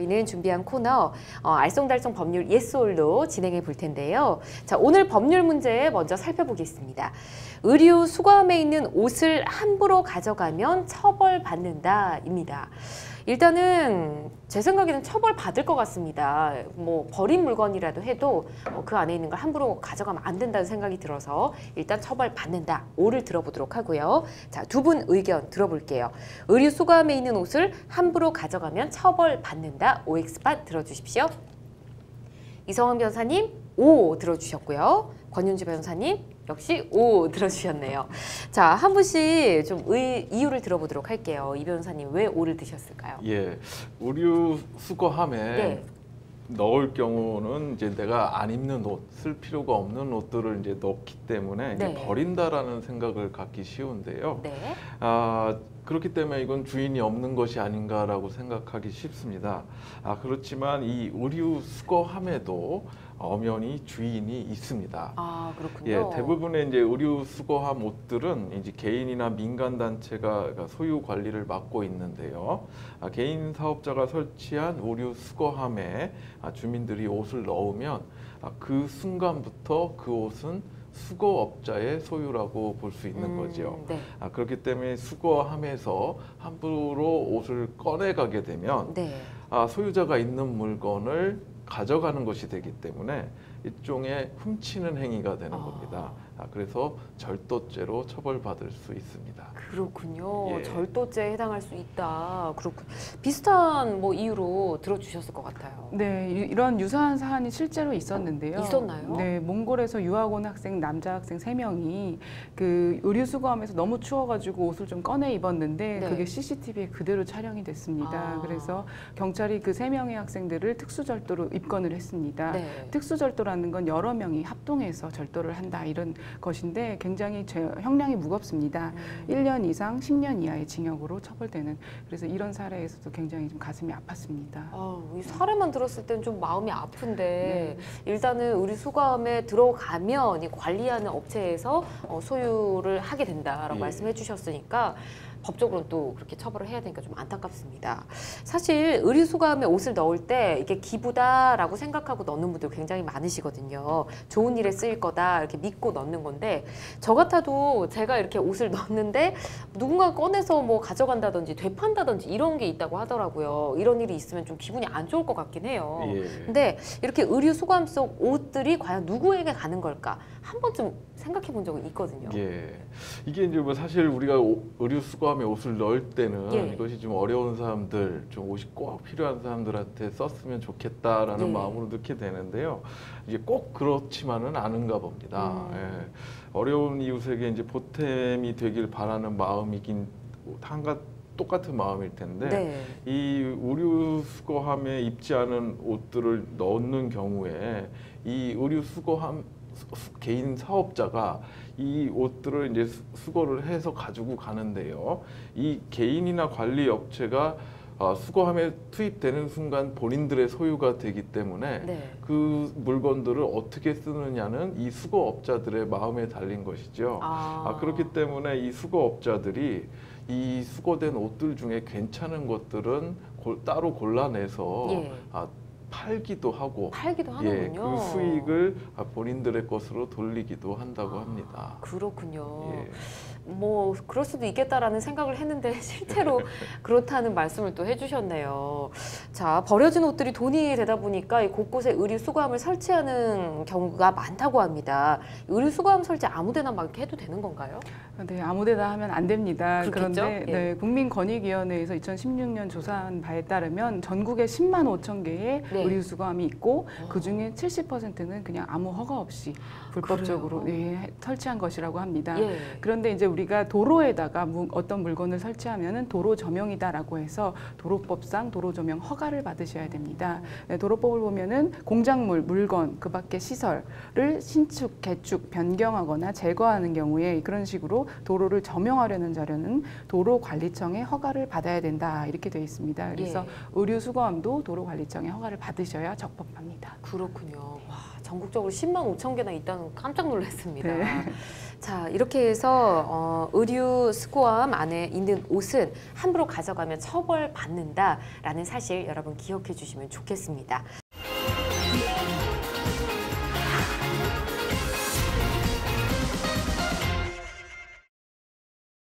저희는 준비한 코너 알쏭달쏭 법률 예스올로 진행해 볼 텐데요. 자, 오늘 법률 문제 먼저 살펴보겠습니다. 의류 수거함에 있는 옷을 함부로 가져가면 처벌받는다입니다. 일단은 제 생각에는 처벌받을 것 같습니다. 뭐 버린 물건이라도 해도 그 안에 있는 걸 함부로 가져가면 안 된다는 생각이 들어서 일단 처벌받는다. 오를 들어보도록 하고요. 자, 두 분 의견 들어볼게요. 의류 수거함에 있는 옷을 함부로 가져가면 처벌받는다. OX반 들어주십시오. 이성원 변호사님 O 들어주셨고요. 권윤주 변호사님 역시 O 들어주셨네요. 자, 한 분씩 좀 이유를 들어보도록 할게요. 이 변호사님 왜 O를 드셨을까요? 예, 의류 수거함에 네. 넣을 경우는 이제 내가 안 입는 옷, 쓸 필요가 없는 옷들을 이제 넣기 때문에 네. 이제 버린다라는 생각을 갖기 쉬운데요. 네. 그렇기 때문에 이건 주인이 없는 것이 아닌가라고 생각하기 쉽습니다. 그렇지만 이 의류 수거함에도 엄연히 주인이 있습니다. 아, 그렇군요. 예, 대부분의 이제 의류 수거함 옷들은 이제 개인이나 민간 단체가 소유 관리를 맡고 있는데요. 개인 사업자가 설치한 의류 수거함에 주민들이 옷을 넣으면 그 순간부터 그 옷은 수거업자의 소유라고 볼 수 있는 거죠. 네. 그렇기 때문에 수거함에서 함부로 옷을 꺼내가게 되면 네. 소유자가 있는 물건을 가져가는 것이 되기 때문에 일종의 훔치는 행위가 되는 겁니다. 그래서 절도죄로 처벌받을 수 있습니다. 그렇군요. 예. 절도죄에 해당할 수 있다. 그렇군. 비슷한 뭐 이유로 들어주셨을 것 같아요. 네, 이런 유사한 사안이 실제로 있었는데요. 있었나요? 네, 몽골에서 유학 온 학생, 남자 학생 3명이 그 의류 수거함에서 너무 추워가지고 옷을 좀 꺼내 입었는데 네. 그게 CCTV에 그대로 촬영이 됐습니다. 그래서 경찰이 그 3명의 학생들을 특수절도로 입건을 했습니다. 네. 특수절도라는 건 여러 명이 합동해서 절도를 한다 이런 것인데 굉장히 형량이 무겁습니다. 1년 이상 10년 이하의 징역으로 처벌되는, 그래서 이런 사례에서도 굉장히 좀 가슴이 아팠습니다. 이 사례만 들었을 땐 좀 마음이 아픈데 네. 일단은 우리 수거함에 들어가면 이 관리하는 업체에서 소유를 하게 된다라고 예. 말씀해 주셨으니까 법적으로는 또 그렇게 처벌을 해야 되니까 좀 안타깝습니다. 사실 의류 수거함에 옷을 넣을 때 이게 기부다라고 생각하고 넣는 분들 굉장히 많으시거든요. 좋은 일에 쓰일 거다 이렇게 믿고 넣는 건데, 저 같아도 제가 이렇게 옷을 넣는데 누군가 꺼내서 뭐 가져간다든지 되판다든지 이런 게 있다고 하더라고요. 이런 일이 있으면 좀 기분이 안 좋을 것 같긴 해요. 예. 근데 이렇게 의류 수거함 속 옷들이 과연 누구에게 가는 걸까 한 번쯤 생각해 본 적은 있거든요. 예, 이게 이제 뭐 사실 우리가 의류 수거함에 옷을 넣을 때는 예. 이것이 좀 어려운 사람들, 좀 옷이 꼭 필요한 사람들한테 썼으면 좋겠다라는 예. 마음으로 넣게 되는데요. 이게 꼭 그렇지만은 않은가 봅니다. 예. 어려운 이웃에게 이제 보탬이 되길 바라는 마음이긴 똑같은 마음일 텐데, 네. 이 의류 수거함에 입지 않은 옷들을 넣는 경우에 이 의류 수거함 개인 사업자가 이 옷들을 이제 수거를 해서 가지고 가는데요. 이 개인이나 관리 업체가 수거함에 투입되는 순간 본인들의 소유가 되기 때문에 네. 그 물건들을 어떻게 쓰느냐는 이 수거업자들의 마음에 달린 것이죠. 그렇기 때문에 이 수거업자들이 이 수거된 옷들 중에 괜찮은 것들은 따로 골라내서 예. 팔기도 하고 하는군요. 그 수익을 본인들의 것으로 돌리기도 한다고 합니다. 그렇군요. 예. 뭐 그럴 수도 있겠다라는 생각을 했는데 실제로 그렇다는 말씀을 또 해주셨네요. 자, 버려진 옷들이 돈이 되다 보니까 곳곳에 의류 수거함을 설치하는 경우가 많다고 합니다. 의류 수거함 설치 아무데나 막 이렇게 해도 되는 건가요? 네, 아무데나 하면 안 됩니다. 그렇겠죠? 그런데 예. 네, 국민권익위원회에서 2016년 조사한 바에 따르면 전국에 10만 5천 개의 네. 의류 수거함이 있고 그중에 70%는 그냥 아무 허가 없이 불법적으로 설치한 것이라고 합니다. 예. 그런데 이제 우리가 도로에다가 어떤 물건을 설치하면은 도로 조명이다라고 해서 도로법상 도로 조명 허가를 받으셔야 됩니다. 네, 도로법을 보면은 공작물, 물건, 그 밖의 시설을 신축, 개축, 변경하거나 제거하는 경우에 그런 식으로 도로를 조명하려는 자료는 도로관리청의 허가를 받아야 된다 이렇게 되어 있습니다. 그래서 의류 수거함도 도로관리청의 허가를 받으셔야 적법합니다. 그렇군요. 와, 전국적으로 10만 5천 개나 있다는 거 깜짝 놀랐습니다. 네. 자, 이렇게 해서 의류 수거함 안에 있는 옷은 함부로 가져가면 처벌받는다라는 사실 여러분 기억해 주시면 좋겠습니다.